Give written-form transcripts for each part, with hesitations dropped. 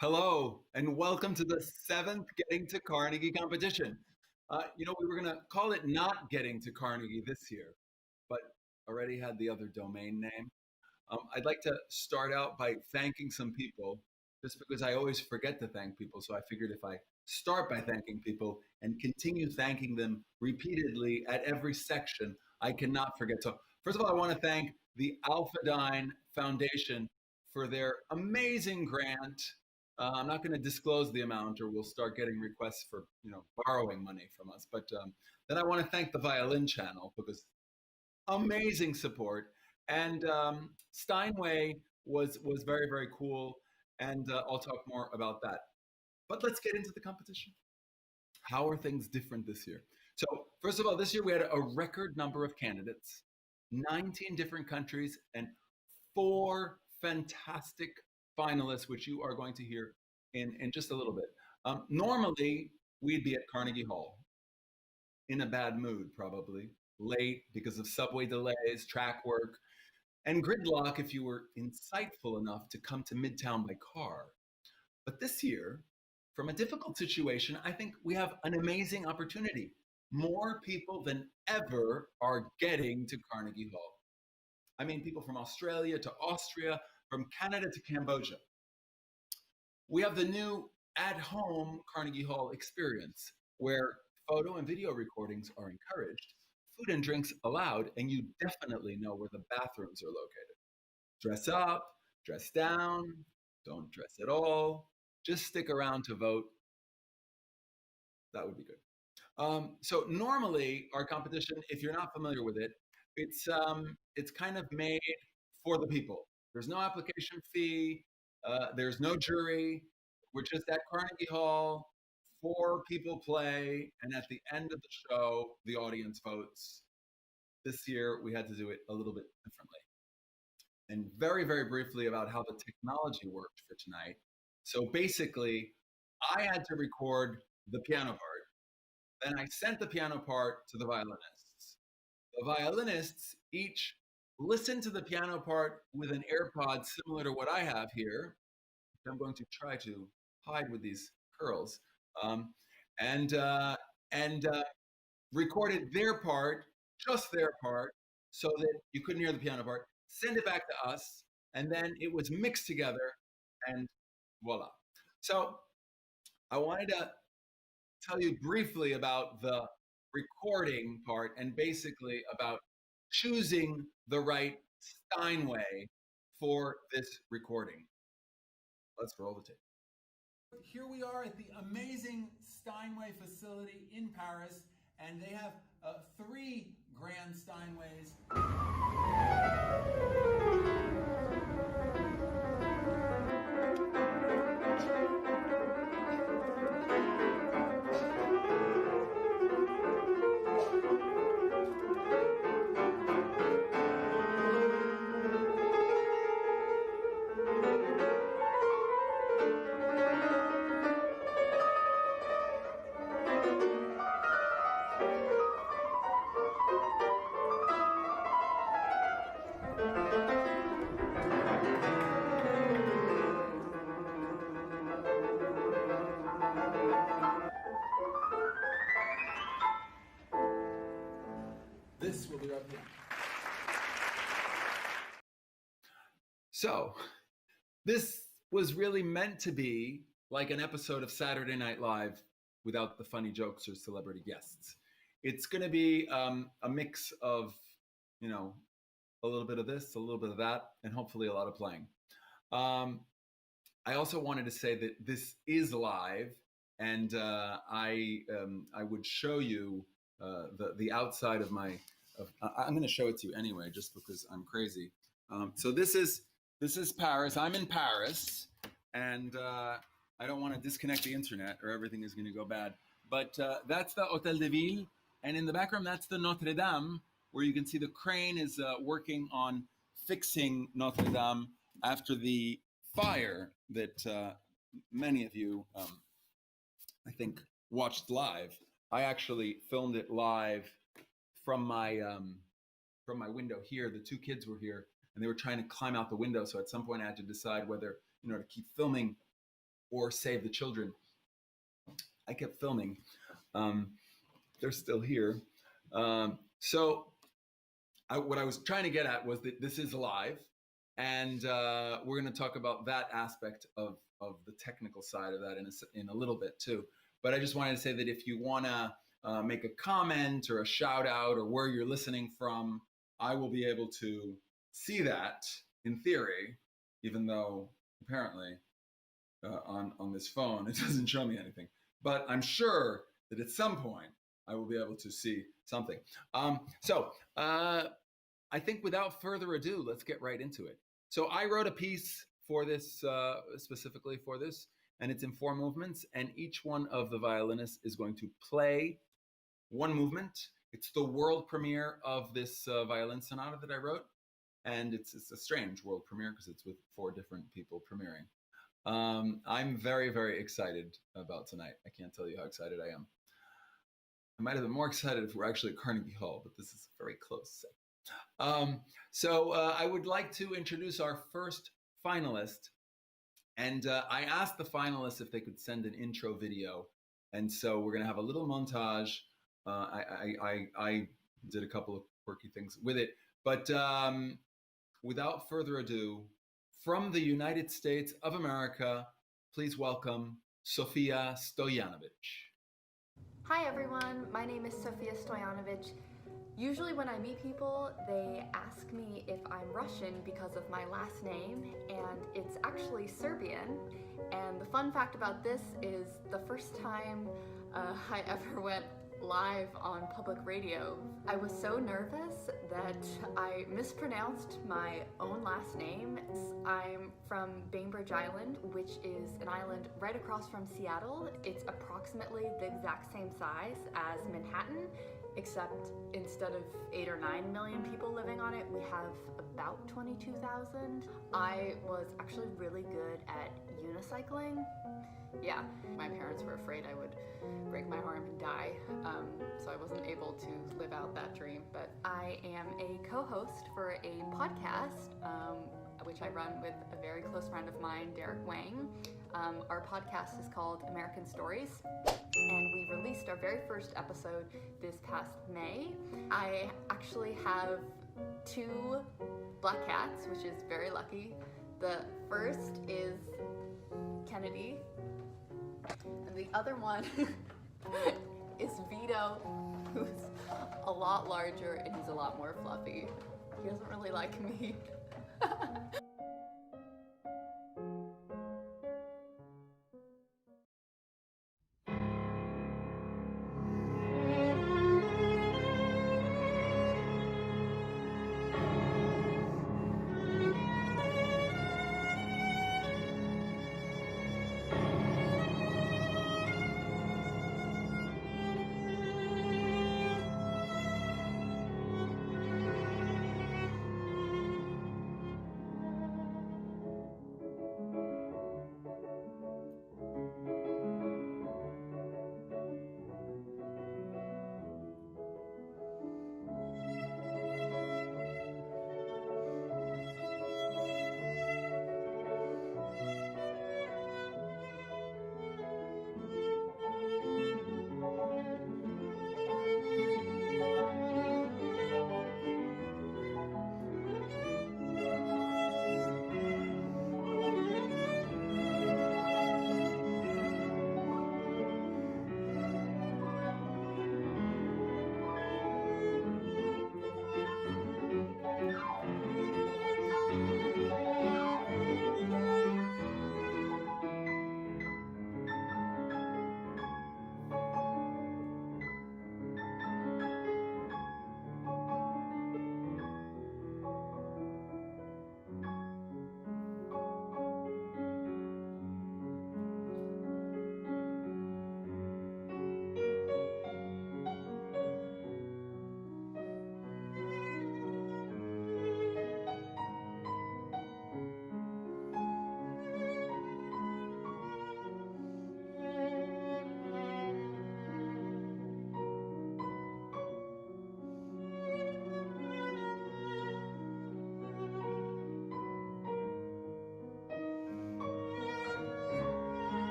Hello, and welcome to the seventh Getting to Carnegie competition. We were going to call it not Getting to Carnegie this year, but already had the other domain name. I'd like to start out by thanking some people, just because I always forget to thank people. So I figured if I start by thanking people and continue thanking them repeatedly at every section, I cannot forget. So, first of all, I want to thank the Alphadine Foundation for their amazing grant. I'm not going to disclose the amount, or we'll start getting requests for borrowing money from us. But then I want to thank the Violin Channel because amazing support. And Steinway was very cool, and I'll talk more about that. But let's get into the competition. How are things different this year? So first of all, this year we had a record number of candidates, 19 different countries, and four fantastic finalists, which you are going to hear in just a little bit. Normally, we'd be at Carnegie Hall in a bad mood, probably late because of subway delays, track work, and gridlock if you were insightful enough to come to Midtown by car. But this year, from a difficult situation, I think we have an amazing opportunity. More people than ever are getting to Carnegie Hall. I mean, people from Australia to Austria, from Canada to Cambodia. We have the new at-home Carnegie Hall experience, where photo and video recordings are encouraged, food and drinks allowed, and you definitely know where the bathrooms are located. Dress up, dress down, don't dress at all, just stick around to vote. That would be good. So normally our competition, if you're not familiar with it, it's kind of made for the people. There's no application fee. There's no jury. We're just at Carnegie Hall. Four people play, and at the end of the show, the audience votes. This year, we had to do it a little bit differently. And very briefly about how the technology worked for tonight. So basically, I had to record the piano part. Then I sent the piano part to the violinists. The violinists each listened to the piano part with an AirPod similar to what I have here. I'm going to try to hide with these curls. Um, and uh, and recorded their part, just their part, so that you couldn't hear the piano part. Send it back to us, and then it was mixed together, and voila. So I wanted to tell you briefly about the recording part and basically about choosing the right Steinway for this recording. Let's roll the tape. Here we are at the amazing Steinway facility in Paris, and they have three grand Steinways. This will be our piano. So, this was really meant to be like an episode of Saturday Night Live without the funny jokes or celebrity guests. It's going to be a mix of, a little bit of this, a little bit of that, and hopefully a lot of playing. I also wanted to say that this is live, and I would show you the outside of my. I'm going to show it to you anyway, just because I'm crazy. So this is Paris. I'm in Paris, and I don't want to disconnect the internet, or everything is going to go bad. But that's the Hôtel de Ville, and in the background, that's the Notre Dame, where you can see the crane is working on fixing Notre Dame after the fire that many of you, I think, watched live. I actually filmed it live from my window here. The two kids were here, and they were trying to climb out the window. So at some point, I had to decide whether to keep filming or Save the Children. I kept filming. They're still here. So what I was trying to get at was that this is live, and we're going to talk about that aspect of the technical side of that in a little bit too. But I just wanted to say that if you want to make a comment or a shout out or where you're listening from, I will be able to see that in theory, even though apparently on this phone it doesn't show me anything. But I'm sure that at some point I will be able to see something. I think without further ado, let's get right into it. So I wrote a piece for this, specifically for this, and it's in 4 movements, and each one of the violinists is going to play one movement. It's the world premiere of this violin sonata that I wrote, and it's a strange world premiere because it's with 4 different people premiering. I'm very, very excited about tonight. I can't tell you how excited I am. I might have been more excited if we're actually at Carnegie Hall, but this is very close. I would like to introduce our first finalist. And I asked the finalists if they could send an intro video. And so we're going to have a little montage. I did a couple of quirky things with it. But without further ado, from the United States of America, please welcome Sofia Stojanovic. Hi everyone, my name is Sofia Stojanovic. Usually when I meet people, they ask me if I'm Russian because of my last name, and it's actually Serbian. And the fun fact about this is the first time I ever went live on public radio, I was so nervous that I mispronounced my own last name. I'm from Bainbridge Island, which is an island right across from Seattle. It's approximately the exact same size as Manhattan, except instead of 8 or 9 million people living on it, we have about 22,000. I was actually really good at unicycling. Yeah, my parents were afraid I would break my arm and die, so I wasn't able to live out that dream. But I am a co-host for a podcast, which I run with a very close friend of mine, Derek Wang. Our podcast is called American Stories, and we released our very first episode this past May. I actually have 2 black cats, which is very lucky. The first is Kennedy, and the other one is Vito, who's a lot larger and he's a lot more fluffy. He doesn't really like me.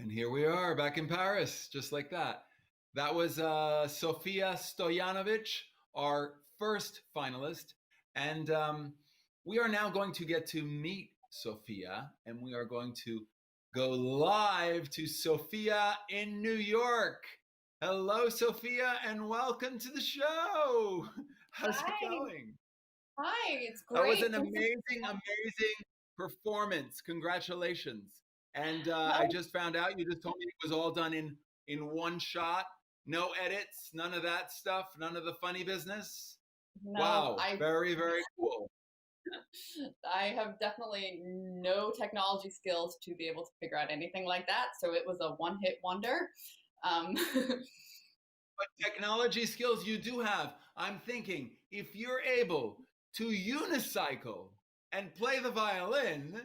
And here we are back in Paris, just like that. That was Sofia Stojanovic, our first finalist. And we are now going to get to meet Sofia, and we are going to go live to Sofia in New York. Hello, Sofia, and welcome to the show. How's it going? Hi, it's That was great. an amazing performance. Congratulations. And I just found out you just told me it was all done in one shot. No edits, none of that stuff, none of the funny business. No, Wow, very cool. I have definitely no technology skills to be able to figure out anything like that. So it was a one-hit wonder. But technology skills you do have. I'm thinking if you're able to unicycle and play the violin,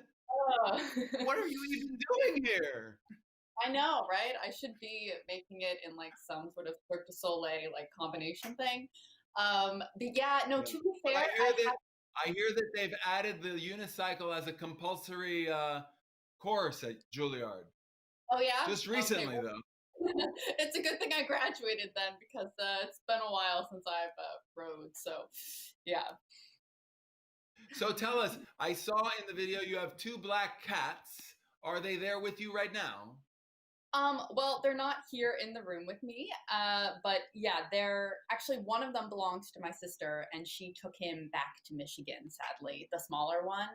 what are you even doing here? I know, right? I should be making it in like some sort of Cirque du Soleil like combination thing. But yeah, no, to be fair, I hear that they've added the unicycle as a compulsory course at Juilliard. Oh yeah? Just recently, okay, well, though. It's a good thing I graduated then because it's been a while since I've rode. So yeah. So tell us, I saw in the video you have two black cats. Are they there with you right now? Well, they're not here in the room with me, but yeah, they're actually one of them belongs to my sister, and she took him back to Michigan. Sadly, the smaller one.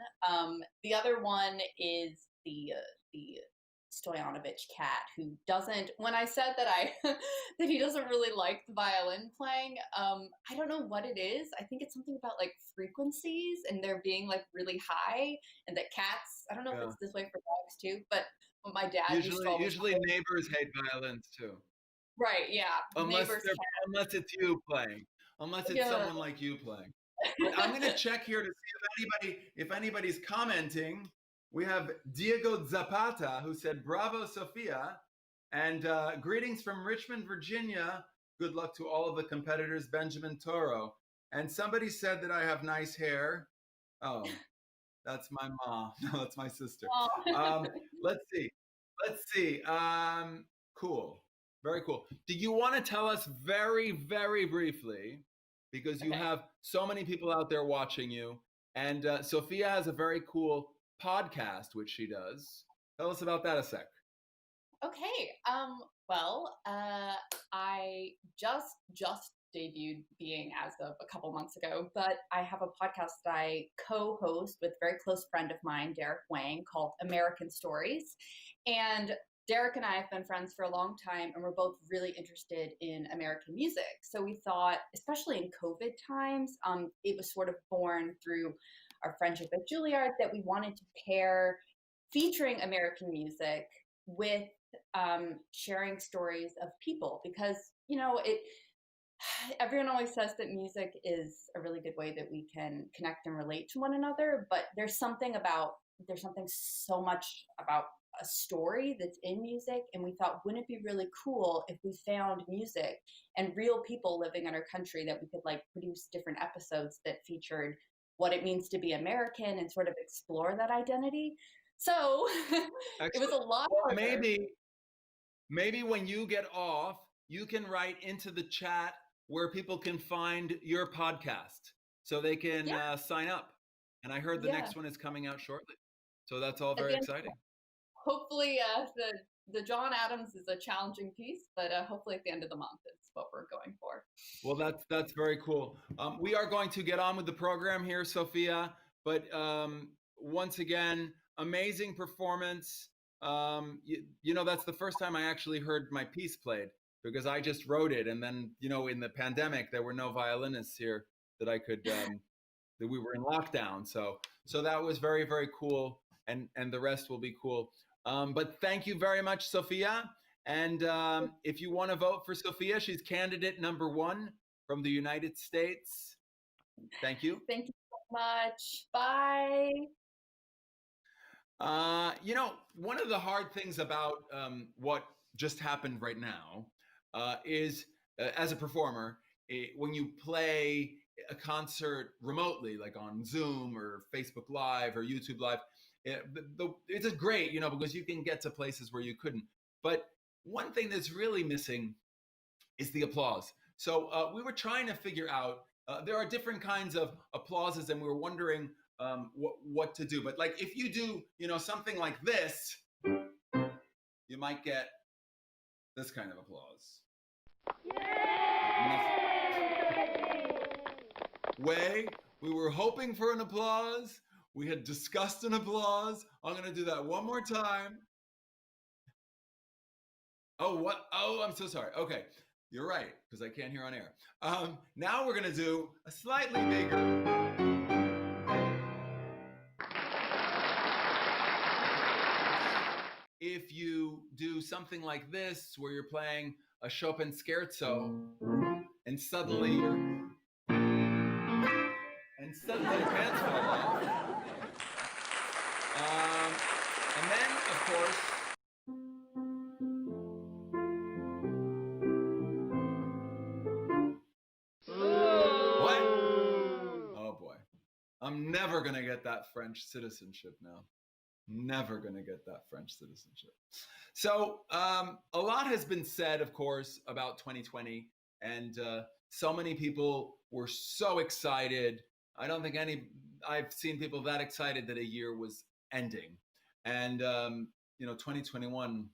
The other one is the Stoyanovich cat who doesn't. When I said that that he doesn't really like the violin playing, I don't know what it is. I think it's something about like frequencies and they're being like really high, and that cats. I don't know if it's this way for dogs too, but my dad usually neighbors hate violins too. Right, yeah. Unless it's you playing. Unless it's someone like you playing. But I'm gonna check here to see if anybody's commenting. We have Diego Zapata who said, "Bravo, Sofia," and greetings from Richmond, Virginia. Good luck to all of the competitors, Benjamin Toro. And somebody said that I have nice hair. Oh, that's my mom. No, that's my sister. Let's see. Cool. Very cool. Do you want to tell us very briefly, because you have so many people out there watching you, and Sofia has a very cool podcast, which she does. Tell us about that a sec. Okay. Well, I just debuted being as of a couple months ago, but I have a podcast that I co-host with a very close friend of mine, Derek Wang, called American Stories. And Derek and I have been friends for a long time, and we're both really interested in American music. So we thought, especially in COVID times, it was sort of born through our friendship at Juilliard that we wanted to pair featuring American music with sharing stories of people, because everyone always says that music is a really good way that we can connect and relate to one another, but there's something so much about a story that's in music, and we thought, wouldn't it be really cool if we found music and real people living in our country that we could like produce different episodes that featured what it means to be American and sort of explore that identity. So it was a lot harder. Maybe when you get off, you can write into the chat where people can find your podcast so they can sign up. And I heard the next one is coming out shortly. So that's all very exciting. Hopefully the John Adams is a challenging piece, but hopefully at the end of the month is what we're going for. Well, that's very cool. We are going to get on with the program here, Sofia, but once again, amazing performance. That's the first time I actually heard my piece played, because I just wrote it, and then in the pandemic there were no violinists here that I could that we were in lockdown, so that was very cool, and the rest will be cool. But thank you very much, Sofia. And if you want to vote for Sofia, she's candidate number 1 from the United States. Thank you. Thank you so much. Bye. One of the hard things about what just happened right now is, as a performer, when you play a concert remotely, like on Zoom or Facebook Live or YouTube Live, it's great, because you can get to places where you couldn't. But one thing that's really missing is the applause. So we were trying to figure out, there are different kinds of applauses, and we were wondering what to do. But like if you do, something like this, you might get this kind of applause. Way, we were hoping for an applause. We had discussed an applause. I'm going to do that one more time. Oh, what? Oh, I'm so sorry. Okay, you're right, because I can't hear on air. Now we're going to do a slightly bigger. If you do something like this, where you're playing a Chopin scherzo, and suddenly your pants fall off. And then, of course, what? Oh boy. I'm never going to get that French citizenship now. Never going to get that French citizenship. So a lot has been said, of course, about 2020. And so many people were so excited. I don't think I've seen people that excited that a year was ending. And, 2021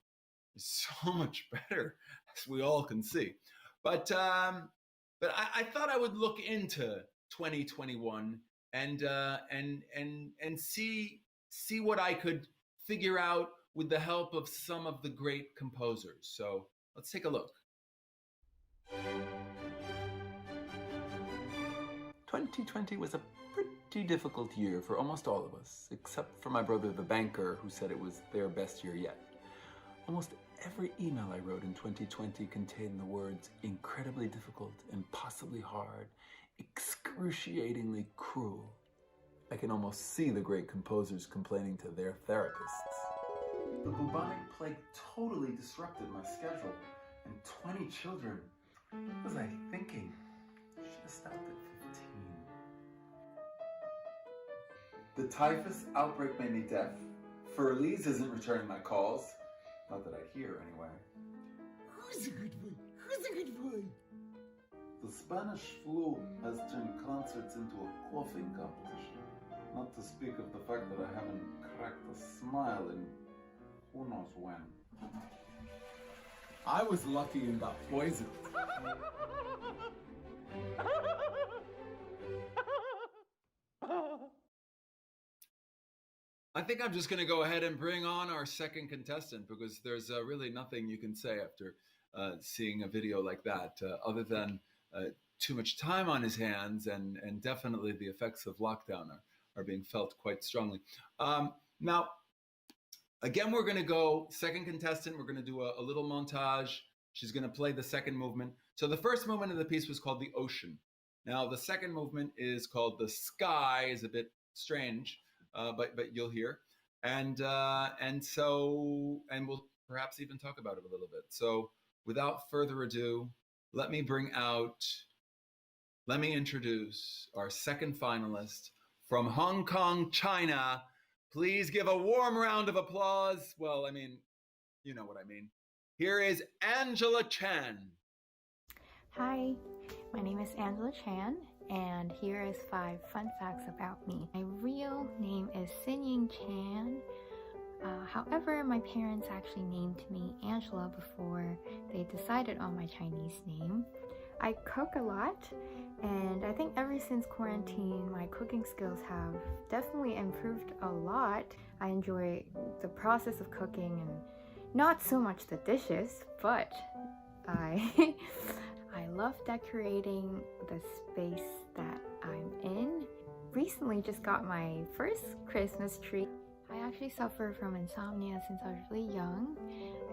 is so much better, as we all can see. But I thought I would look into 2021 and see what I could figure out with the help of some of the great composers. So let's take a look. 2020 was a pretty difficult year for almost all of us, except for my brother the banker, who said it was their best year yet. Almost every email I wrote in 2020 contained the words incredibly difficult, impossibly hard, excruciatingly cruel. I can almost see the great composers complaining to their therapists. The bubonic plague totally disrupted my schedule, and 20 children. What was I thinking? I should have stopped at 15. The typhus outbreak made me deaf. Furley's isn't returning my calls. Not that I hear, anyway. Who's a good boy? Who's a good boy? The Spanish flu has turned concerts into a coughing competition. Not to speak of the fact that I haven't cracked a smile in who knows when. I was lucky and got poisoned. I think I'm just going to go ahead and bring on our second contestant, because there's really nothing you can say after seeing a video like that, other than too much time on his hands, and definitely the effects of lockdown are being felt quite strongly. Now, again, we're going to go second contestant. We're going to do a little montage. She's going to play the second movement. So the first movement of the piece was called the Ocean. Now, the second movement is called the Sky. Is a bit strange, but you'll hear. And we'll perhaps even talk about it a little bit. So without further ado, let me introduce our second finalist from Hong Kong, China. Please give a warm round of applause. Well, I mean, you know what I mean. Here is Angela Chan. Hi, my name is Angela Chan, and here is 5 fun facts about me. My real name is Sinying Chan. However, my parents actually named me Angela before they decided on my Chinese name. I cook a lot, and I think ever since quarantine, my cooking skills have definitely improved a lot. I enjoy the process of cooking and not so much the dishes, but I love decorating the space that I'm in. Recently just got my first Christmas tree. I actually suffer from insomnia since I was really young.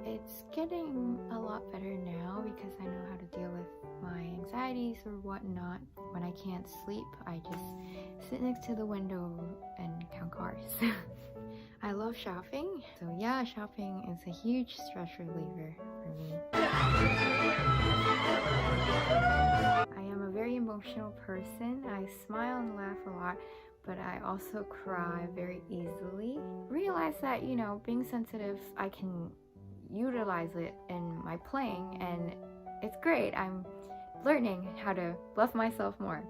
It's getting a lot better now because I know how to deal with my anxieties or whatnot. When I can't sleep, I just sit next to the window and count cars. I love shopping. So yeah, shopping is a huge stress reliever for me. I am a very emotional person. I smile and laugh a lot, but I also cry very easily. Realize that, being sensitive, I can utilize it in my playing, and it's great. I'm learning how to love myself more.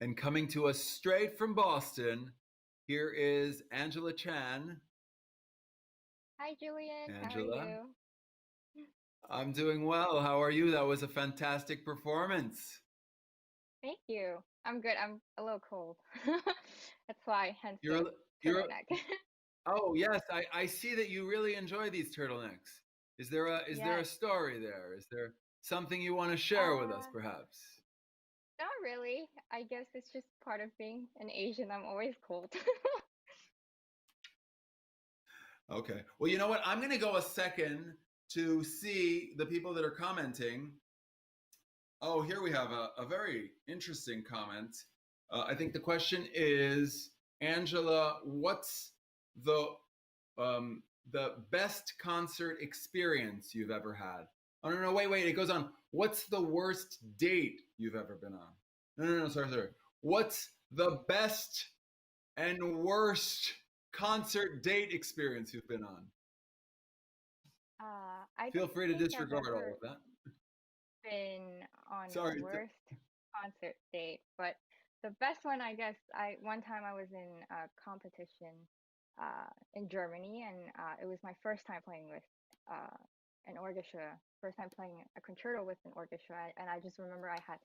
And coming to us straight from Boston, here is Angela Chan. Hi, Julian. How are Angela, you? I'm doing well. How are you? That was a fantastic performance. Thank you. I'm good. I'm a little cold. That's why, hence You're, the you're, turtleneck. oh yes, I see that you really enjoy these turtlenecks. Is there a Yes. story there? Is there something you want to share with us, Uh, perhaps? Not really. I guess it's just part of being an Asian. I'm always cold. Okay. Well, you know what? I'm going to go a second to see the people that are commenting. Oh, here we have a very interesting comment. I think the question is, Angela, what's the the best concert experience you've ever had? Oh no, wait. It goes on. What's the worst date you've ever been on? No, sorry. What's the best and worst concert date experience you've been on? I Feel don't free to think I've disregard all ever of that. been on Sorry. a worst concert date, but the best one, I guess, one time I was in a competition in Germany, and it was my first time playing with an orchestra, first time playing a concerto with an orchestra, and I just remember I had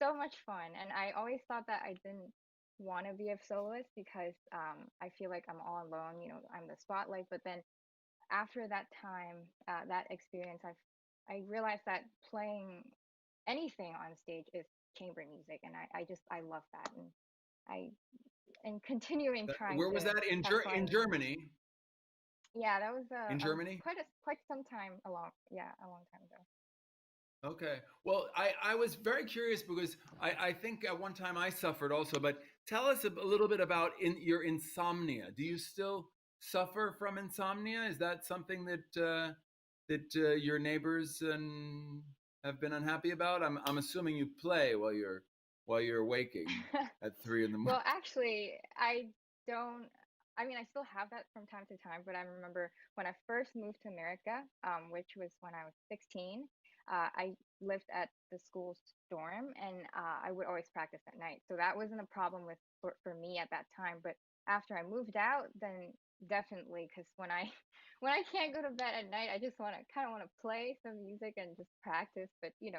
so much fun, and I always thought that I didn't want to be a soloist because I feel like I'm all alone, I'm the spotlight, but then after that time, that experience, I realized that playing anything on stage is chamber music, and I love that, and I and continuing trying Where was to that? have In fun. Germany? Yeah, that was In Germany? quite some time a long time ago. Okay. Well, I was very curious because I think at one time I suffered also, but tell us a little bit about your insomnia. Do you still suffer from insomnia? Is that something that your neighbors have been unhappy about? I'm assuming you play while you're waking at 3 in the morning. Well, actually, I don't. I mean, I still have that from time to time, but I remember when I first moved to America, which was when I was 16. I lived at the school's dorm, and I would always practice at night, so that wasn't a problem for me at that time. But after I moved out, then definitely, because when I when I can't go to bed at night, I just want to play some music and just practice. But you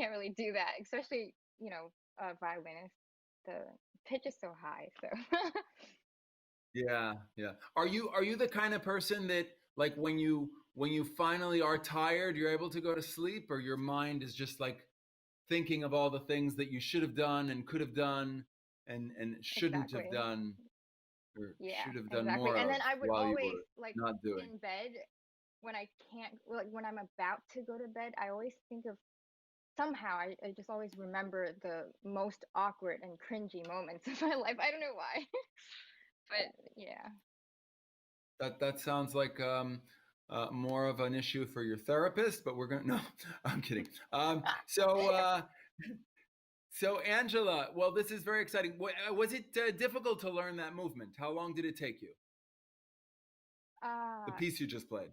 can't really do that, especially a violinist. The pitch is so high, so Yeah, yeah. Are you the kind of person that like when you finally are tired, you're able to go to sleep, or your mind is just like thinking of all the things that you should have done and could have done and shouldn't have exactly. done or Yeah, should have done exactly. more And of then I would while you always were like not doing? in bed when I can't, like when I'm about to go to bed, I always think of somehow I just always remember the most awkward and cringy moments of my life. I don't know why. But yeah. That sounds like more of an issue for your therapist, but we're gonna no, I'm kidding. So so Angela, well, this is very exciting. Was it difficult to learn that movement? How long did it take you? The Uh piece you just played.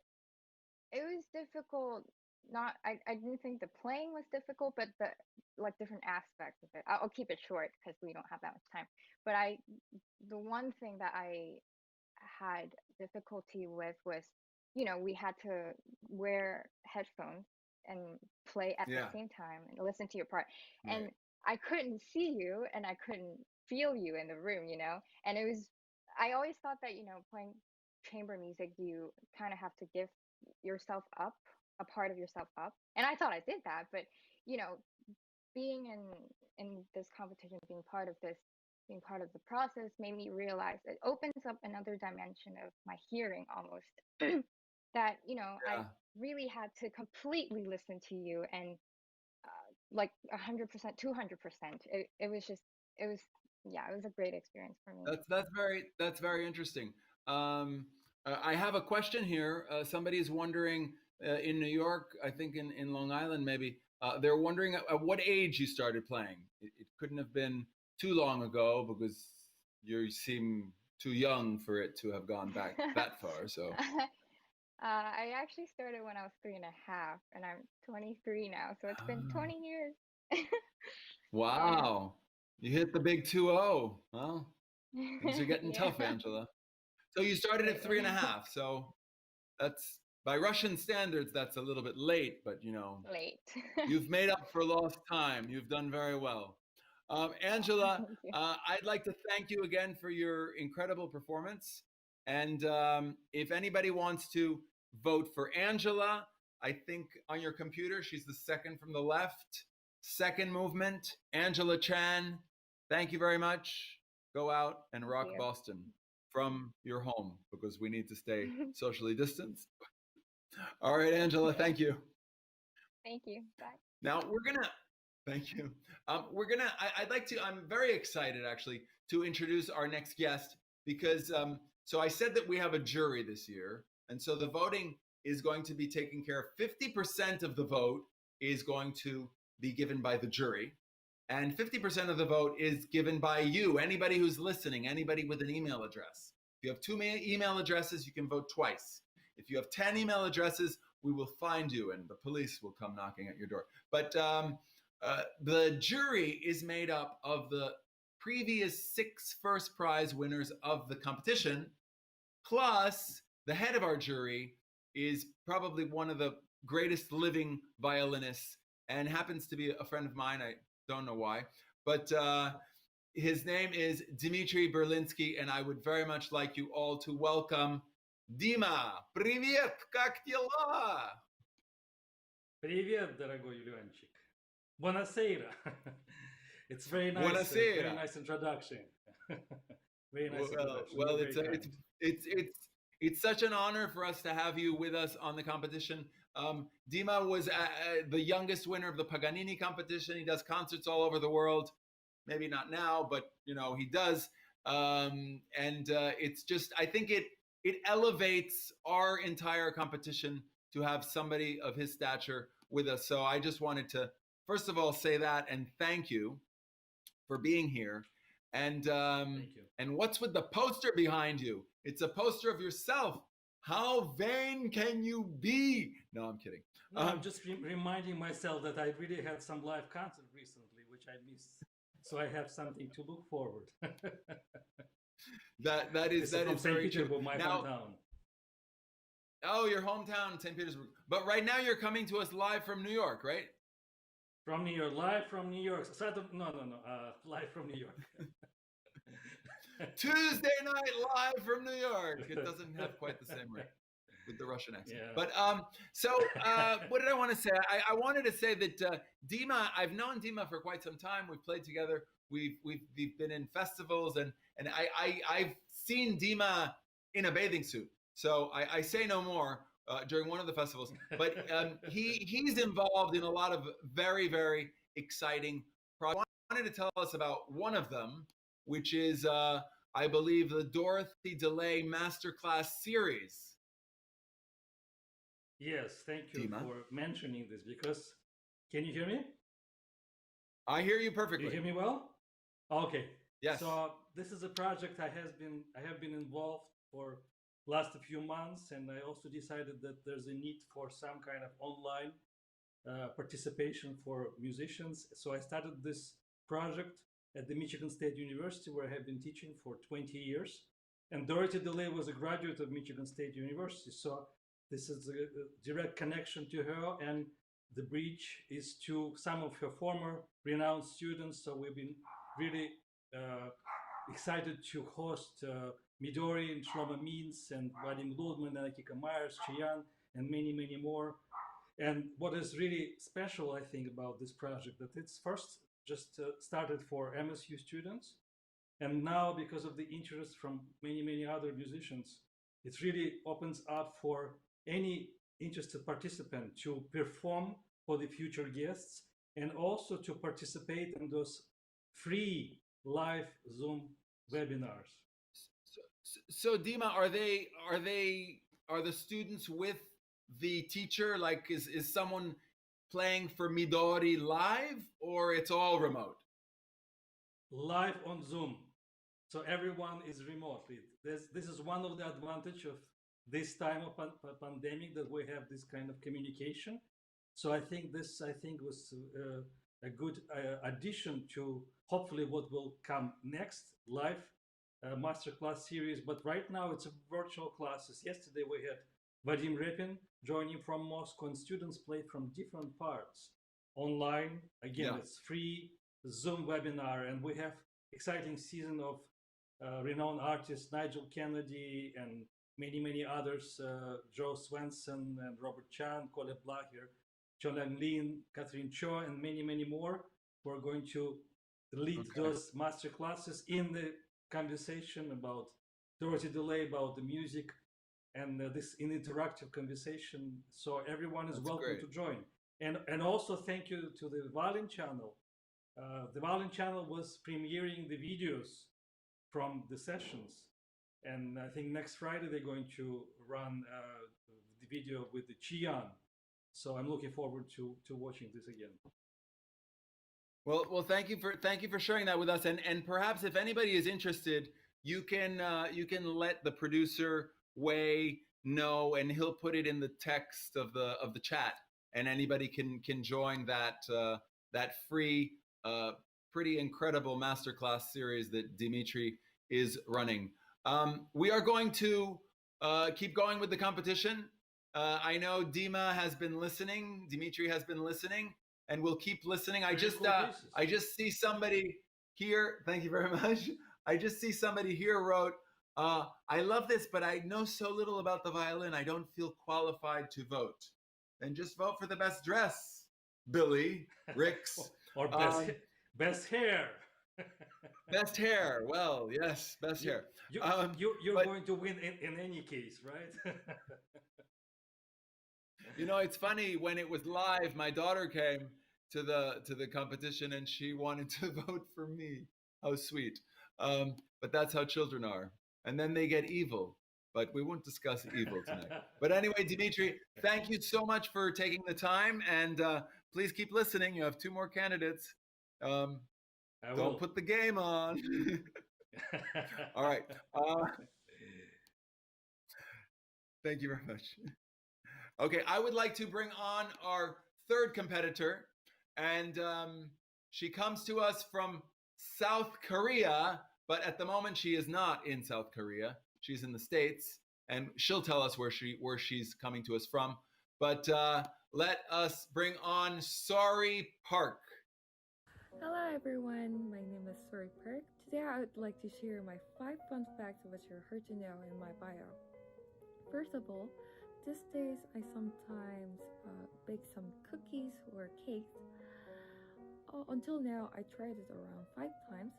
it was difficult. Not I didn't think the playing was difficult, but the like different aspects of it. I'll keep it short because we don't have that much time. But the one thing that I had difficulty with was, we had to wear headphones and play at the Yeah, same time and listen to your part. right. And I couldn't see you and I couldn't feel you in the room. And I always thought that, playing chamber music, you kind of have to give yourself up, a part of yourself up. And I thought I did that, but, you know, being in this competition, being part of the process made me realize it opens up another dimension of my hearing almost that I Yeah. really had to completely listen to you and like 100%, 200%. It was yeah, it was a great experience for me. That's very interesting. Um, I have a question here. Somebody is wondering in New York, I think in Long Island maybe. They're wondering at what age you started playing. It couldn't have been too long ago because you seem too young for it to have gone back that far. So I actually started when I was 3.5, and I'm 23 now, so it's been Ah, 20 years. Yeah. wow, you hit the big 2-0. Well, things are getting Yeah. tough, Angela. So you started at three and a Lately. half. So that's by Russian standards, that's a little bit late, but Late. you've made up for lost time. You've done very well. Oh, Angela, thank you. I'd like to thank you again for your incredible performance. And if anybody wants to vote for Angela, I think on your computer, she's the second from the left. Second movement, Angela Chan. Thank you very much. Go out and Thank rock you. Boston from your home because we need to stay socially distanced. All right, Angela, thank you. Thank you. Bye. Now we're gonna, thank you. I'd like to, I'm very excited actually to introduce our next guest because, so I said that we have a jury this year. And so the voting is going to be taken care of. 50% of the vote is going to be given by the jury. And 50% of the vote is given by you, anybody who's listening, anybody with an email address. If you have two email addresses, you can vote twice. If you have 10 email addresses, we will find you and the police will come knocking at your door. But the jury is made up of the previous 6 first prize winners of the competition, plus the head of our jury is probably one of the greatest living violinists and happens to be a friend of mine. I don't know why, but his name is Dmitry Berlinsky, and I would very much like you all to welcome Dima. Привет, как дела? Привет, дорогой Юлианчик. Buonasera. It's very nice. Buonasera. Very nice introduction. Very nice introduction. Well, it's such an honor for us to have you with us on the competition. Dima was the youngest winner of the Paganini competition. He does concerts all over the world. Maybe not now, but he does. It's just, I think it elevates our entire competition to have somebody of his stature with us. So I just wanted to, first of all, say that and thank you for being here. And Thank you. And what's with the poster behind you? It's a poster of yourself. How vain can you be? No, I'm kidding. No, I'm just reminding myself that I really had some live concert recently, which I missed. So I have something to look forward. that is very true. My now, hometown. Oh, your hometown, St. Petersburg. But right now you're coming to us live from New York, right? From New York, live from New York. Live from New York. Tuesday night live from New York. It doesn't have quite the same ring with the Russian accent. Yeah. But what did I want to say? I wanted to say that Dima, I've known Dima for quite some time. We've played together. We've been in festivals, and I've seen Dima in a bathing suit. So I say no more during one of the festivals. But he's involved in a lot of very, very exciting projects. I wanted to tell us about one of them, which is, I believe, the Dorothy DeLay Masterclass series. Yes, thank you Dima? for mentioning this, because, can you hear me? I hear you perfectly. You hear me well? Okay. Yes. So this is a project I have been involved for last few months, and I also decided that there's a need for some kind of online participation for musicians. So I started this project at the Michigan State University, where I have been teaching for 20 years. And Dorothy DeLay was a graduate of Michigan State University. So this is a direct connection to her, and the bridge is to some of her former renowned students. So we've been really excited to host Midori and Shlomo Mintz and Vadim Ludman and Akika Myers, Cheyenne, and many, many more. And what is really special, I think, about this project, that it's first just started for MSU students. And now, because of the interest from many, many other musicians, it really opens up for any interested participant to perform for the future guests, and also to participate in those free live Zoom webinars. So Dima, are the students with the teacher? Like, is someone playing for Midori live, or it's all remote? Live on Zoom. So everyone is remotely. This is one of the advantage of this time of pandemic, that we have this kind of communication. So I think was a good addition to hopefully what will come next, live masterclass series. But right now it's a virtual classes. Yesterday we had Vadim Repin joining from Moscow, and students played from different parts online. Again, It's free Zoom webinar, and we have exciting season of renowned artists Nigel Kennedy and many, many others, Joe Swenson and Robert Chan, Colette Blacher, John Lang Lin, Catherine Cho, and many, many more, who are going to lead those master classes in the conversation about Dorothy DeLay, about the music, and this in interactive conversation. So everyone is welcome to join. And also thank you to the Violin channel. The Violin channel was premiering the videos from the sessions. And I think next Friday they're going to run the video with the Chian. So I'm looking forward to watching this again. Well, thank you for sharing that with us. And perhaps if anybody is interested, you can let the producer Wei know, and he'll put it in the text of the chat, and anybody can join that free, pretty incredible masterclass series that Dimitri is running. We are going to keep going with the competition. I know Dima has been listening, Dimitri has been listening, and we'll keep listening. I just see somebody here. Thank you very much. I just see somebody here wrote, I love this, but I know so little about the violin. I don't feel qualified to vote. Then just vote for the best dress, Billy, Rix. Or best hair. Best hair. Well, yes, best hair. You're going to win in any case, right? You know, it's funny, when it was live, my daughter came to the competition and she wanted to vote for me. How sweet. But that's how children are. And then they get evil. But we won't discuss evil tonight. But anyway, Dimitri, thank you so much for taking the time, and please keep listening. You have 2 more candidates. Don't put the game on. All right. Thank you very much. Okay, I would like to bring on our 3rd competitor, and she comes to us from South Korea, but at the moment she is not in South Korea. She's in the States, and she'll tell us where she's coming to us from. But let us bring on Sari Park. Hello everyone, my name is Sari Park. Today I would like to share my 5 fun facts which you heard to know in my bio. First of all, these days I sometimes bake some cookies or cakes. Until now I tried it around 5 times.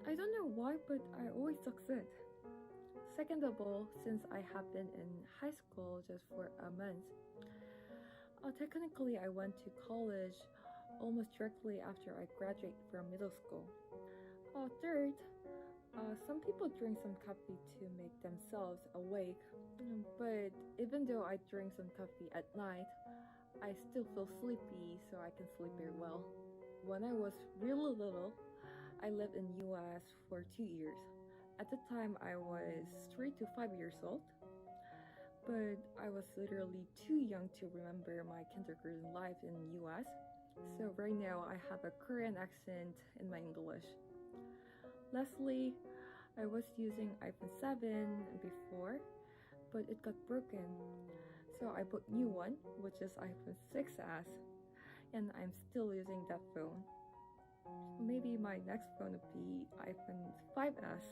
I don't know why, but I always succeed. Second of all, since I have been in high school just for a month, technically I went to college almost directly after I graduated from middle school. Third, some people drink some coffee to make themselves awake, but even though I drink some coffee at night, I still feel sleepy, so I can sleep very well. When I was really little, I lived in US for 2 years. At the time, I was 3 to 5 years old, but I was literally too young to remember my kindergarten life in US. So right now, I have a Korean accent in my English. Lastly, I was using iPhone 7 before, but it got broken. So I bought new one, which is iPhone 6s, and I'm still using that phone. Maybe my next phone would be iPhone 5s.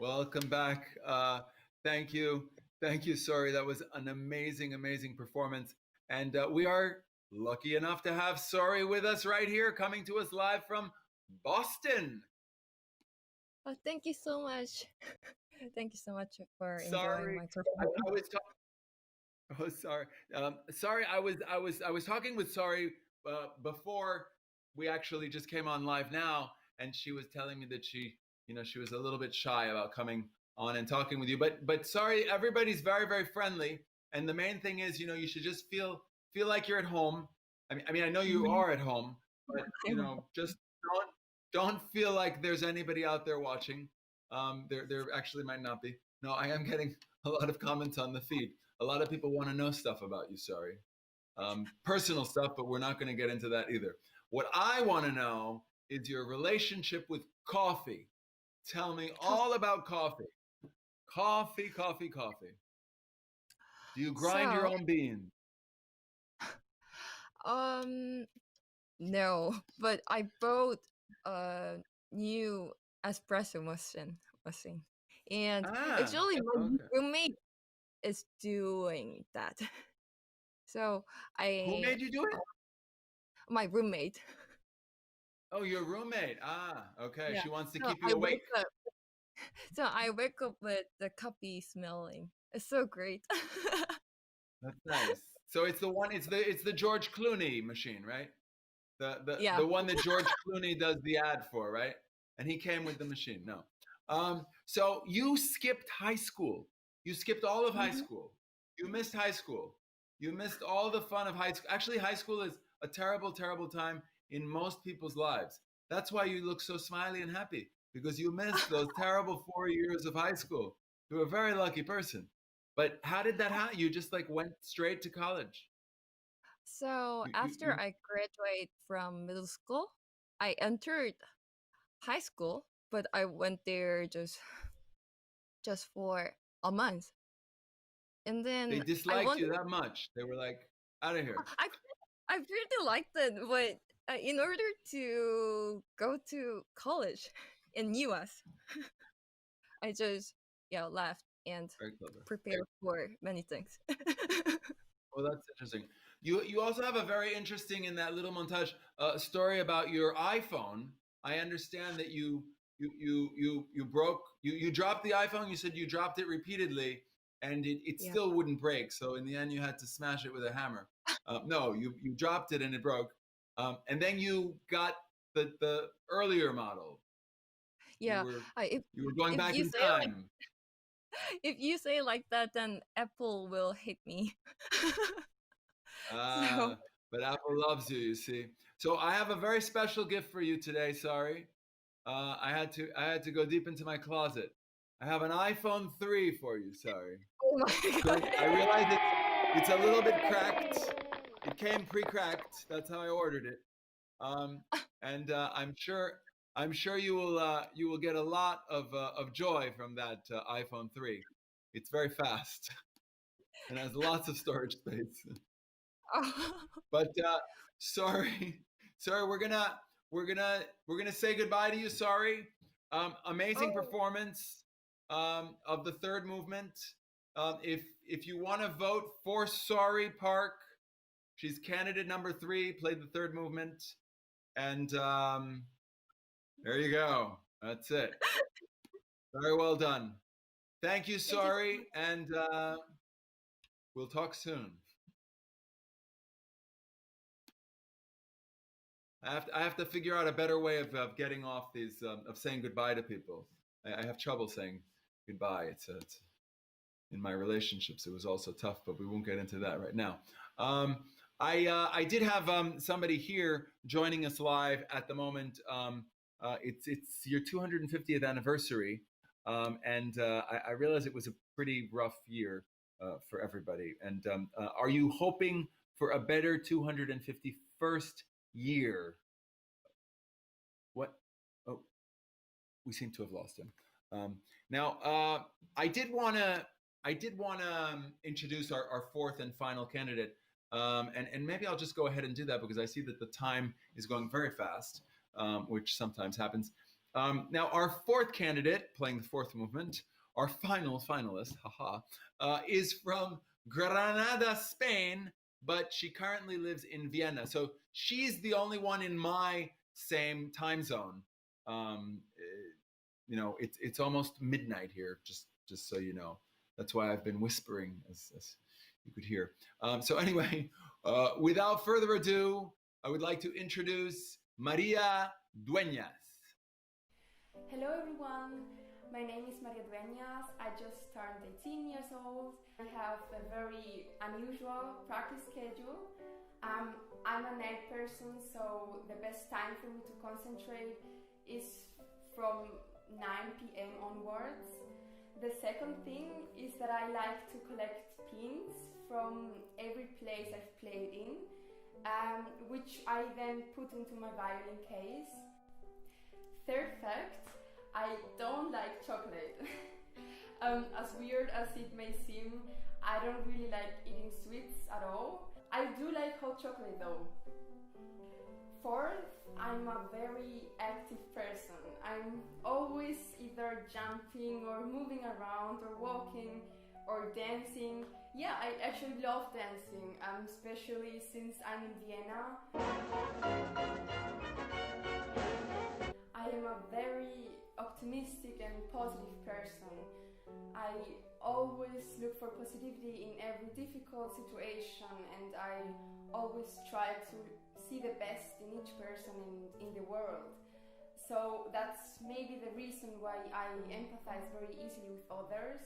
Welcome back. Thank you. Thank you. Sorry, that was an amazing, amazing performance. And we are lucky enough to have Sorry with us right here, coming to us live from Boston. Oh, thank you so much. Thank you so much for enjoying Sorry, my performance. I was talking. Oh, sorry. Sorry, I was talking with Sorry before we actually just came on live now, and she was telling me that she was a little bit shy about coming on and talking with you. But Sorry, everybody's very, very friendly, and the main thing is, you should just feel like you're at home. I know you are at home, but just don't feel like there's anybody out there watching. There actually might not be. No, I am getting a lot of comments on the feed. A lot of people want to know stuff about you, Sorry. Personal stuff, but we're not going to get into that either. What I want to know is your relationship with coffee. Tell me all about coffee. Coffee, coffee, coffee. Do you grind your So, own beans? no, but I bought a new espresso machine, and Ah, actually my okay. roommate is doing that. So Who I, made you do it? my roommate, Oh, your roommate. Ah, okay. yeah. She wants to So keep you I awake. wake up. So I wake up with the coffee smelling. It's so great. That's nice. So it's the one. It's the George Clooney machine, right? Yeah. The one that George Clooney does the ad for, right? And he came with the machine. No. So you skipped high school. You skipped all of high Mhm. school. You missed high school. You missed all the fun of high school. Actually, high school is a terrible, terrible time in most people's lives. That's why you look so smiley and happy, because you missed those terrible 4 years of high school. You're a very lucky person. But how did that happen? You just like went straight to college. So after You I graduate from middle school, I entered high school, but I went there just for a month. And They then I disliked wanted you that much. They were like, out of here. I I really liked it, but in order to go to college in US, I just left and Very clever. prepared for many things. Well, that's interesting. You also have a very interesting in that little montage story about your iPhone. I understand that you broke you dropped the iPhone. You said you dropped it repeatedly, and it Yeah. still wouldn't break. So in the end, you had to smash it with a hammer. No, you dropped it and it broke. And then you got the earlier model. You Yeah. were If you were going if back you in say like time. if you say like that, then Apple will hate me. So, Ah, but Apple loves you, you see. So I have a very special gift for you today. Sorry, I had to go deep into my closet. I have an iPhone 3 for you. Sorry. oh my god. I realize it's a little bit cracked. It came pre-cracked. That's how I ordered it. Um, and I'm sure you will get a lot of joy from that iPhone 3. It's very fast and has lots of storage space. But sorry, sorry, we're gonna say goodbye to you. Sorry. Amazing Oh, performance of the third movement. If you want to vote for Sorry Park, she's candidate number 3. Played the third movement, and there you go. That's it. Very well done. Thank you, thank you. Sorry, and we'll talk soon. I have to figure out a better way of getting off these of saying goodbye to people. I have trouble saying goodbye. It's in my relationships. It was also tough, but we won't get into that right now. I did have somebody here joining us live at the moment. It's your 250th anniversary, and I realize it was a pretty rough year for everybody. And are you hoping for a better 251st year? What? Oh, we seem to have lost him. Now, I did want to introduce our fourth and final candidate, and maybe I'll just go ahead and do that because I see that the time is going very fast, which sometimes happens. Now, our fourth candidate, playing the fourth movement, our final finalist, is from Granada, Spain, but she currently lives in Vienna. So she's the only one in my same time zone. It's almost midnight here, just so you know. That's why I've been whispering, as you could hear. So anyway, without further ado, I would like to introduce Maria Dueñas. Hello everyone, my name is Maria Dueñas. I just turned 18 years old. I have a very unusual practice schedule. I'm a night person, so the best time for me to concentrate is from 9 p.m. onwards. The second thing is that I like to collect pins from every place I've played in, which I then put into my violin case. Third fact, I don't like chocolate. As weird as it may seem, I don't really like eating sweets at all. I do like hot chocolate though. Fourth, I'm a very active person. I'm always either jumping or moving around or walking or dancing. Yeah, I actually love dancing, especially since I'm in Vienna. I am a very optimistic and positive person. I always look for positivity in every difficult situation, and I always try to see the best in each person in the world. So that's maybe the reason why I empathize very easily with others,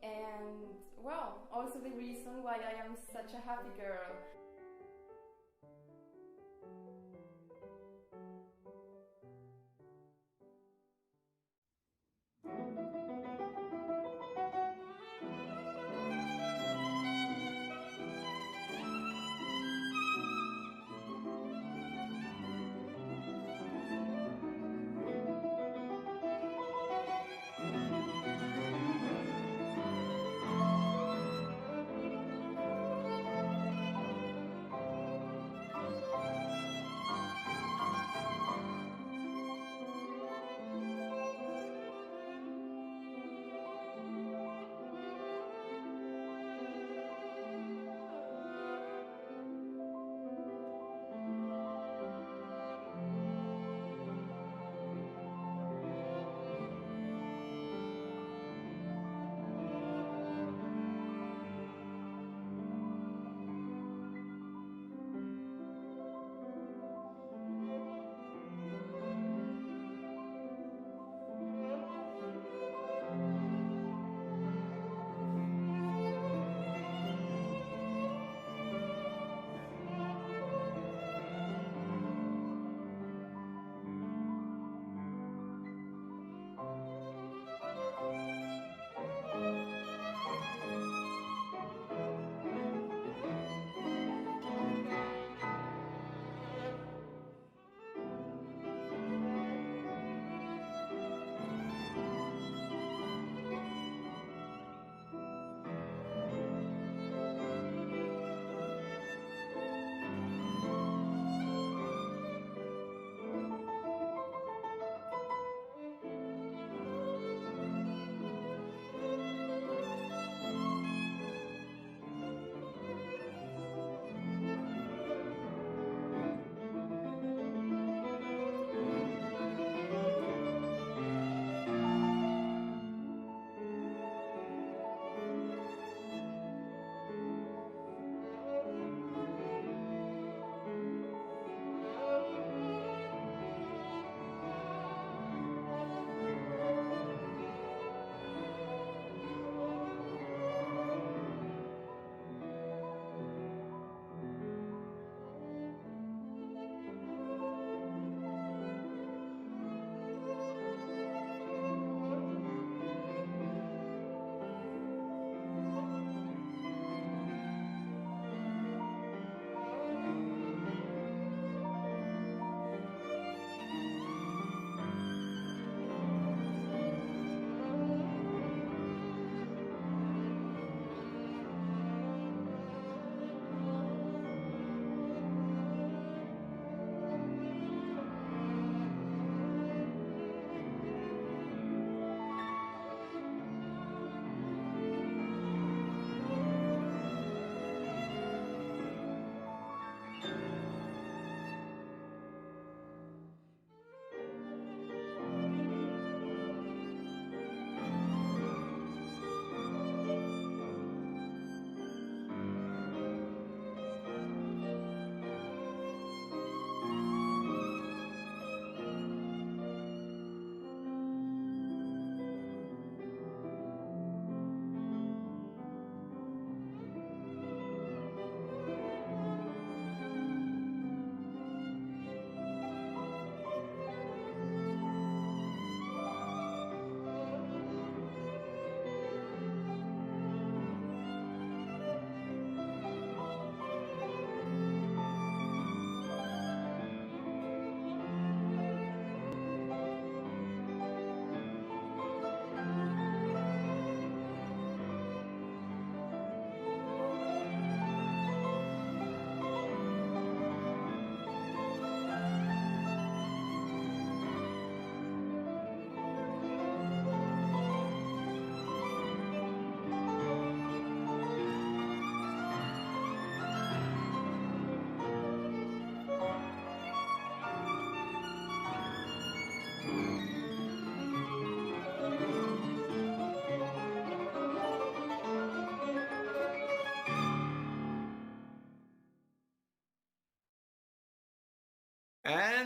and well, also the reason why I am such a happy girl.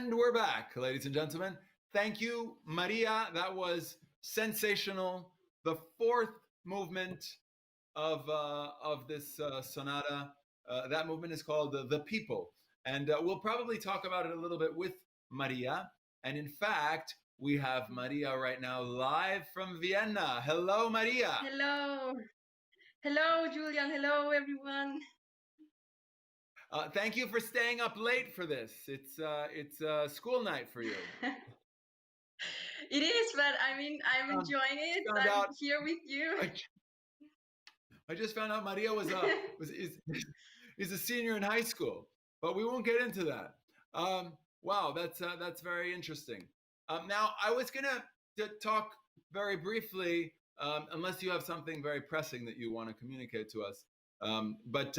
And we're back, ladies and gentlemen. Thank you, Maria. That was sensational. The fourth movement of this sonata. That movement is called The People. And we'll probably talk about it a little bit with Maria. And in fact, we have Maria right now live from Vienna. Hello, Maria. Hello. Hello, Julian. Hello, everyone. Thank you for staying up late for this. It's school night for you. It is, but I mean, I'm enjoying it. I'm here with you. I just found out Maria is a senior in high school, but we won't get into that. Wow, that's very interesting. Now, I was gonna talk very briefly, unless you have something very pressing that you want to communicate to us. But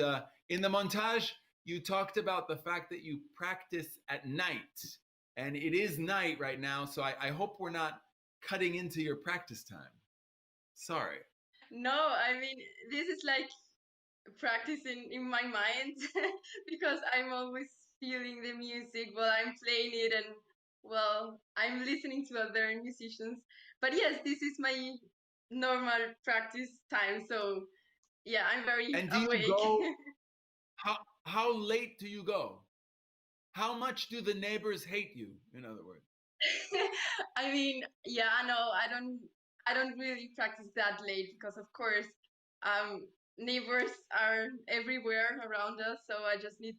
in the montage, you talked about the fact that you practice at night, and it is night right now, so I hope we're not cutting into your practice time. Sorry. No, I mean, this is like practicing in my mind because I'm always feeling the music while I'm playing it, and well, I'm listening to other musicians. But yes, this is my normal practice time, so yeah, I'm very And do awake. you go? How late do you go? How much do the neighbors hate you? In other words. I mean, yeah, no, I don't really practice that late because of course, neighbors are everywhere around us, so I just need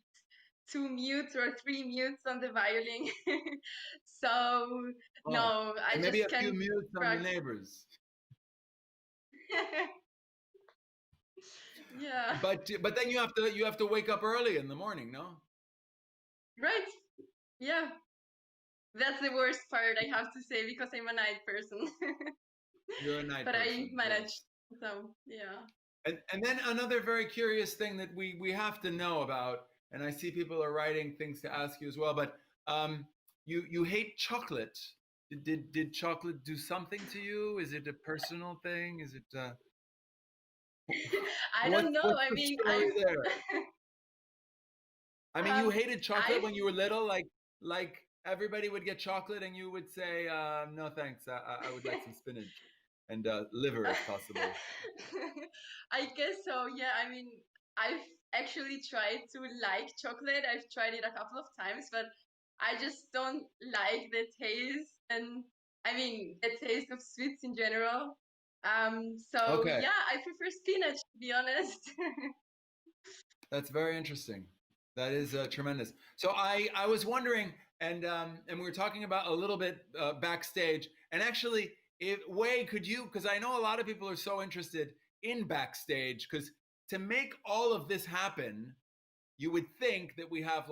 2 mutes or 3 mutes on the violin. So no, I and just maybe a can't few mutes on the neighbors. Yeah. But then you have to wake up early in the morning, no? Right. Yeah. That's the worst part, I have to say, because I'm a night person. You're a night but person. I managed. So yeah. And then another very curious thing that we have to know about, and I see people are writing things to ask you as well, but you hate chocolate. Did chocolate do something to you? Is it a personal thing? Is it I don't know. What's I the mean, story there? I mean, you hated chocolate I've when you were little, like everybody would get chocolate, and you would say, "No, thanks. I would like some spinach and liver if possible." I guess so. Yeah. I mean, I've actually tried to like chocolate. I've tried it a couple of times, but I just don't like the taste, and I mean the taste of sweets in general. So Okay, yeah, I prefer spinach, to be honest. that's very interesting. That is tremendous. So I was wondering, and we were talking about a little bit backstage, and actually, Wei, could you? Because I know a lot of people are so interested in backstage, because to make all of this happen, you would think that we have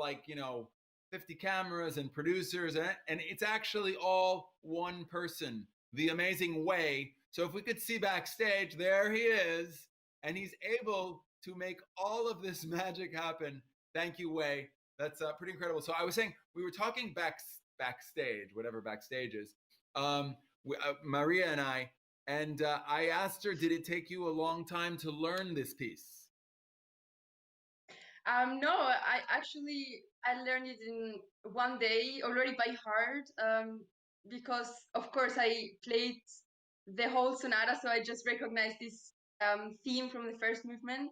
50 cameras and producers, and it's actually all one person, the amazing Wei. So if we could see backstage, there he is, and he's able to make all of this magic happen. Thank you, Wei. That's pretty incredible. So I was saying, we were talking backstage, whatever backstage is, Maria and I asked her, did it take you a long time to learn this piece? No, I learned it in one day already by heart. Because of course I played the whole sonata, so I just recognized this theme from the first movement.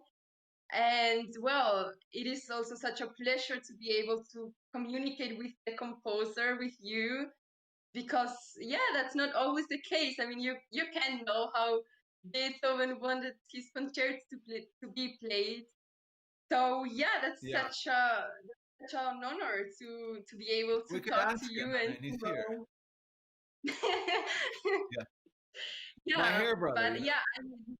And well, it is also such a pleasure to be able to communicate with the composer, with you, because yeah, that's not always the case. I mean, you can know how Beethoven wanted his concerts to be played. So yeah, that's Yeah, such an honor to be able we to could talk to ask him, you and and he's to here. know. Yeah, my Yeah, hair brother. but yeah, I mean,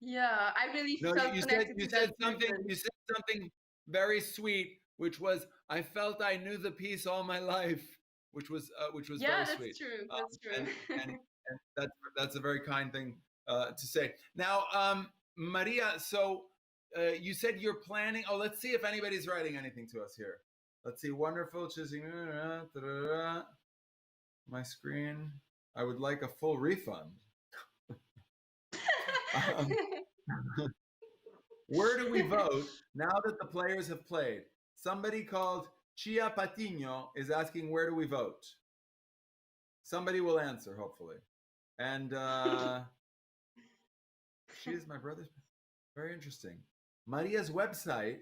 yeah, I really No, felt connected to that movement. you said something very sweet, which was, I felt I knew the piece all my life, which was Yeah, very that's sweet. true. That's true. And that's a very kind thing to say. Now, Maria, so you said you're planning. Oh, let's see if anybody's writing anything to us here. Let's see. Wonderful. Choosing my screen. I would like a full refund. Um, Where do we vote now that the players have played? Somebody called Chia Patino is asking, where do we vote? Somebody will answer, hopefully. And she is my brother's. Very interesting. Maria's website.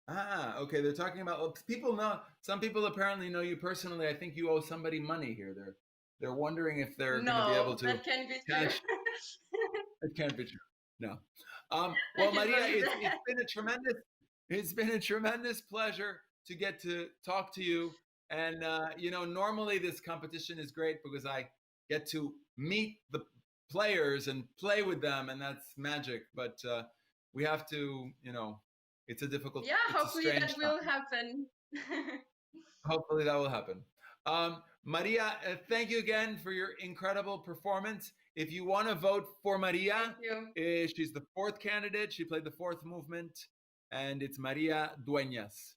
Ah, okay. They're talking about people know. Some people apparently know you personally. I think you owe somebody money here. They're wondering if they're going to be able to. That can't be true. It can't be true. No. Well, Maria, it's been a tremendous pleasure to get to talk to you. And normally this competition is great because I get to meet the players and play with them, and that's magic. But we have to, it's a difficult. Yeah, hopefully that will happen. Hopefully that will happen. Maria, thank you again for your incredible performance. If you want to vote for Maria, she's the fourth candidate. She played the fourth movement, and it's Maria Dueñas.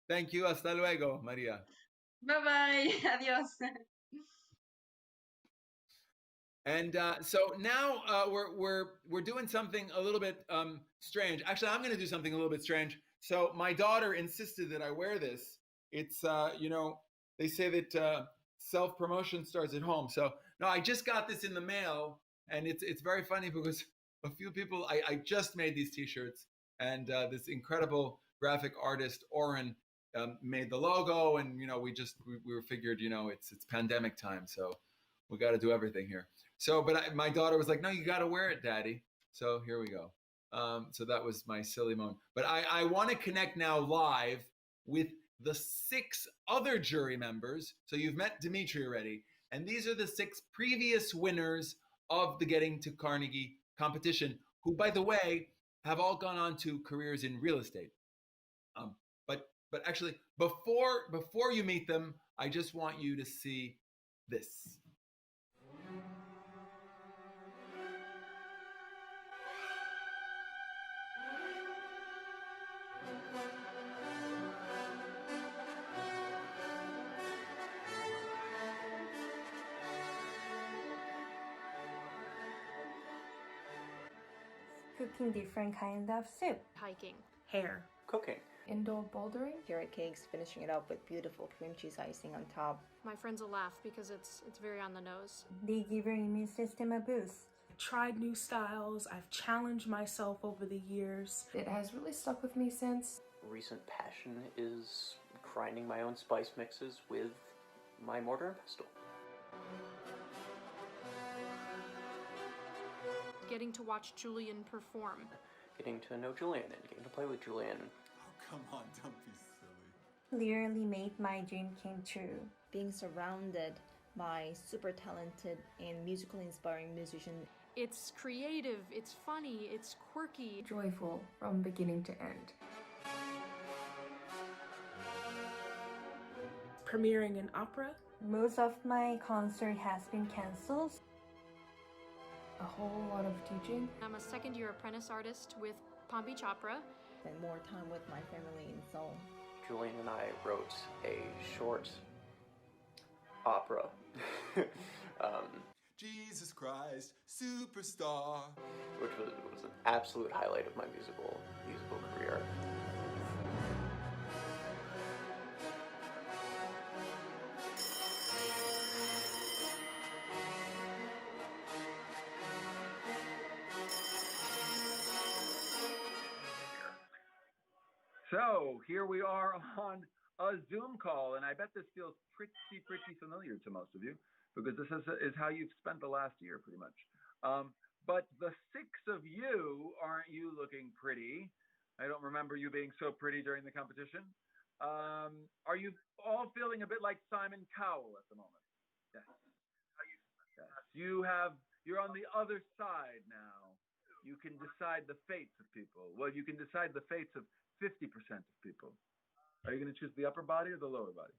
Thank you. Hasta luego, Maria. Bye-bye. Adios. And so now we're doing something a little bit strange. Actually, I'm going to do something a little bit strange. So my daughter insisted that I wear this. It's they say that self-promotion starts at home. So no, I just got this in the mail, and it's very funny because a few people I just made these T-shirts, and this incredible graphic artist Oren made the logo, and we were figured it's pandemic time, so we got to do everything here. So, but my daughter was like, "No, you got to wear it, Daddy." So here we go. So that was my silly moment. But I want to connect now live with the 6 other jury members. So you've met Dimitri already, and these are the 6 previous winners of the Getting to Carnegie competition, who, by the way, have all gone on to careers in real estate. But actually, before you meet them, I just want you to see this. Cooking different kind of soup. Hiking. Hair. Cooking. Indoor bouldering. Carrot cakes, finishing it up with beautiful cream cheese icing on top. My friends will laugh because it's very on the nose. They give your immune system a boost. I've tried new styles. I've challenged myself over the years. It has really stuck with me since. Recent passion is grinding my own spice mixes with my mortar and pestle. Getting to watch Julian perform. Getting to know Julian and getting to play with Julian. Oh, come on, don't be silly. Clearly made my dream come true. Being surrounded by super talented and musically inspiring musicians. It's creative, it's funny, it's quirky. Joyful from beginning to end. Premiering an opera. Most of my concert has been cancelled. A whole lot of teaching. I'm a second-year apprentice artist with Palm Beach Opera. Spend more time with my family in Seoul. Julian and I wrote a short opera. Jesus Christ, superstar. Which was an absolute highlight of my musical career. So here we are on a Zoom call, and I bet this feels pretty familiar to most of you, because this is how you've spent the last year, pretty much. But the 6 of you, aren't you looking pretty? I don't remember you being so pretty during the competition. Are you all feeling a bit like Simon Cowell at the moment? Yes. Yes. You're on the other side now. You can decide the fates of people. Well, you can decide the fates of 50% of people. Are you going to choose the upper body or the lower body?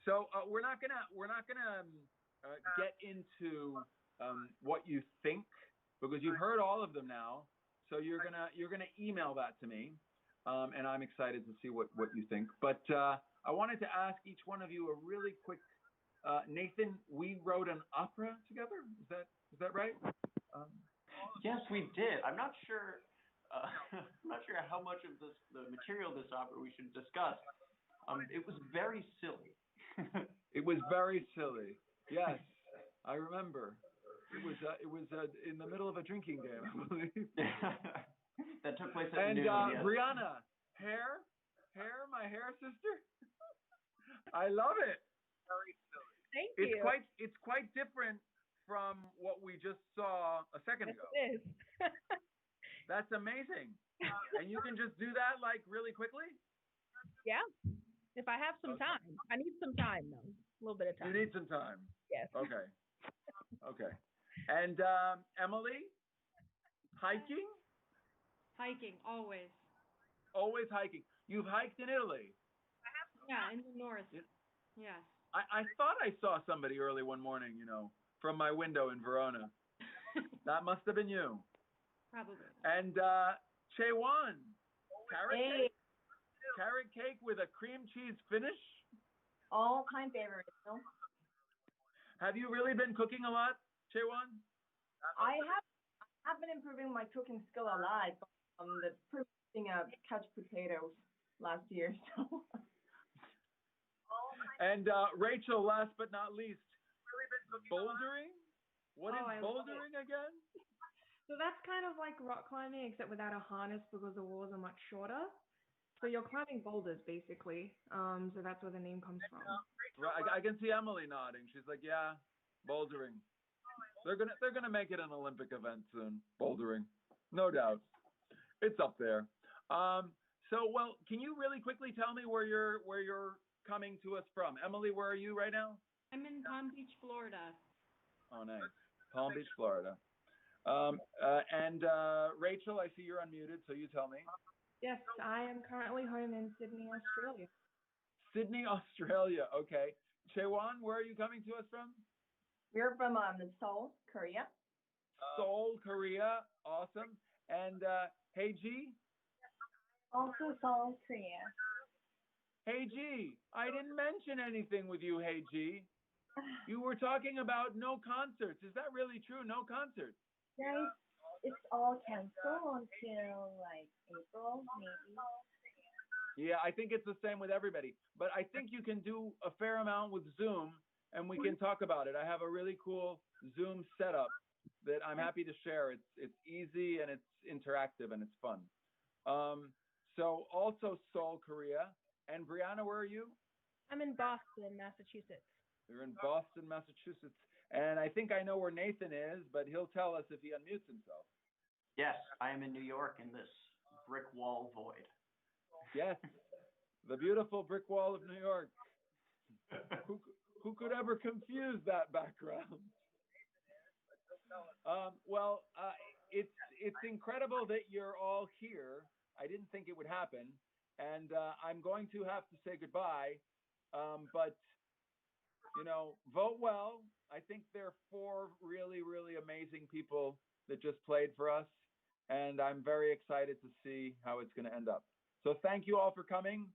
So we're not gonna get into what you think, because you've heard all of them now. So you're gonna email that to me, and I'm excited to see what you think. But I wanted to ask each one of you a really quick. Nathan, we wrote an opera together. Is that right? Yes, we did. I'm not sure I'm not sure how much of the material of this opera we should discuss. It was very silly. It was very silly. Yes, I remember. It was in the middle of a drinking game, I believe. That took place at And noon. Yes. Brianna, hair, my hair sister. I love it. Very silly. Thank It's you. it's quite different from what we just saw a second ago. It is. That's amazing. And you can just do that like really quickly? Yeah. If I have some time. I need some time though. A little bit of time. You need some time. Yes. Okay. Okay. And Emily, hiking? Hiking, always. Always hiking. You've hiked in Italy. Yeah, in the north. Yes. I thought I saw somebody early one morning, from my window in Verona. That must have been you. Probably. And Chewan, carrot cake with a cream cheese finish? All time favorite. No? Have you really been cooking a lot, Chewan? I have been improving my cooking skill a lot. The producing couch potatoes last year. So. And Rachel, last but not least, bouldering? What is bouldering again? So that's kind of like rock climbing, except without a harness because the walls are much shorter. So you're climbing boulders, basically. So that's where the name comes from. Right, I can see Emily nodding. She's like, yeah, bouldering. They're gonna make it an Olympic event soon. Bouldering, no doubt. It's up there. Well, can you really quickly tell me where you're coming to us from? Emily, where are you right now? I'm in Palm Beach, Florida. Oh, nice. Palm Beach, Florida. And Rachel, I see you're unmuted, so you tell me. Yes, I am currently home in Sydney, Australia. Sydney, Australia. Okay. Chewan, where are you coming to us from? We're from Seoul, Korea. Seoul, Korea. Awesome. And Heiji? Also Seoul, Korea. Heiji, I didn't mention anything with you, Heiji. You were talking about no concerts. Is that really true? No concerts? Yeah, it's all canceled until like April, maybe. Yeah, I think it's the same with everybody. But I think you can do a fair amount with Zoom, and we can talk about it. I have a really cool Zoom setup that I'm happy to share. It's easy and it's interactive and it's fun. So also Seoul, Korea. And Brianna, where are you? I'm in Boston, Massachusetts. You're in Boston, Massachusetts. And I think I know where Nathan is, but he'll tell us if he unmutes himself. Yes, I am in New York in this brick wall void. Yes, the beautiful brick wall of New York. Who could ever confuse that background? It's incredible that you're all here. I didn't think it would happen, and I'm going to have to say goodbye. But vote well. I think there are 4 really, really amazing people that just played for us, and I'm very excited to see how it's going to end up. So thank you all for coming.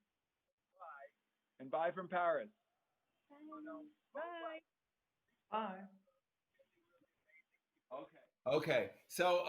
Bye. And bye from Paris. Bye. Bye. Okay. Okay. So,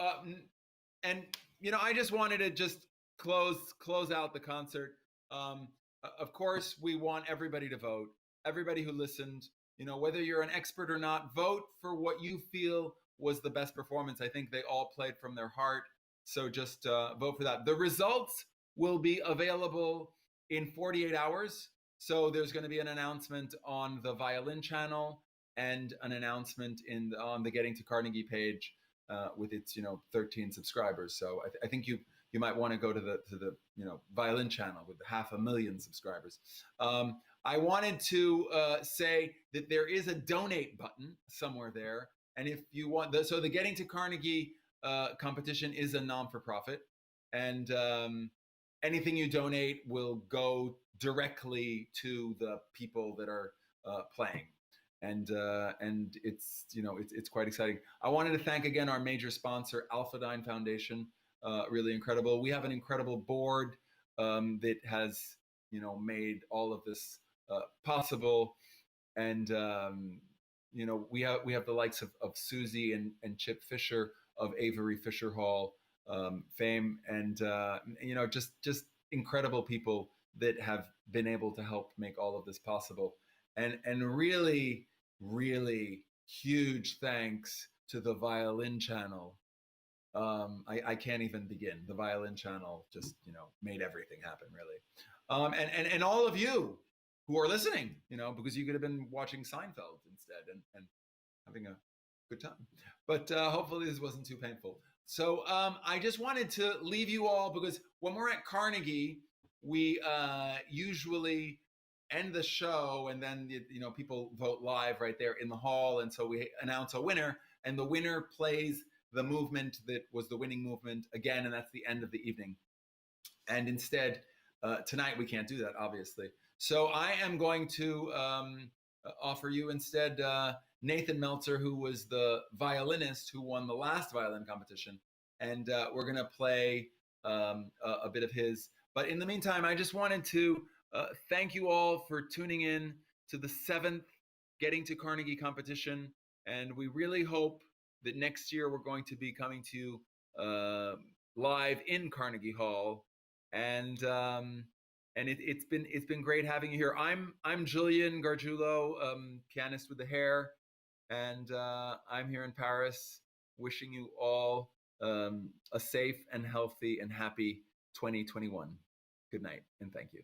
and I just wanted to just close out the concert. Of course, we want everybody to vote. Everybody who listened, whether you're an expert or not, vote for what you feel was the best performance. I think they all played from their heart. So just vote for that. The results will be available in 48 hours. So there's going to be an announcement on the violin channel and an announcement on the Getting to Carnegie page with its 13 subscribers. So I think you might want to go to the violin channel with 500,000 subscribers. I wanted to say that there is a donate button somewhere there, and if you want so the Getting to Carnegie competition is a non-for-profit, and anything you donate will go directly to the people that are playing, and it's it's quite exciting. I wanted to thank again our major sponsor, Alphadine Foundation. Really incredible. We have an incredible board that has made all of this possible, and we have the likes of Susie and Chip Fisher of Avery Fisher Hall fame, and just incredible people that have been able to help make all of this possible. And really, really huge thanks to the Violin Channel. I can't even begin. The Violin Channel just made everything happen, really. And all of you who are listening, because you could have been watching Seinfeld instead and having a good time. But hopefully this wasn't too painful. So I just wanted to leave you all, because when we're at Carnegie, we usually end the show and then people vote live right there in the hall, and so we announce a winner, and the winner plays the movement that was the winning movement again, and that's the end of the evening. And instead, tonight we can't do that, obviously. So I am going to offer you instead Nathan Meltzer, who was the violinist who won the last violin competition, and we're going to play a bit of his. But in the meantime, I just wanted to thank you all for tuning in to the 7th Getting to Carnegie competition, and we really hope that next year we're going to be coming to you live in Carnegie Hall, and it's been great having you here. I'm Julian Gargiulo, pianist with the hair, and I'm here in Paris, wishing you all a safe and healthy and happy 2021. Good night, and thank you.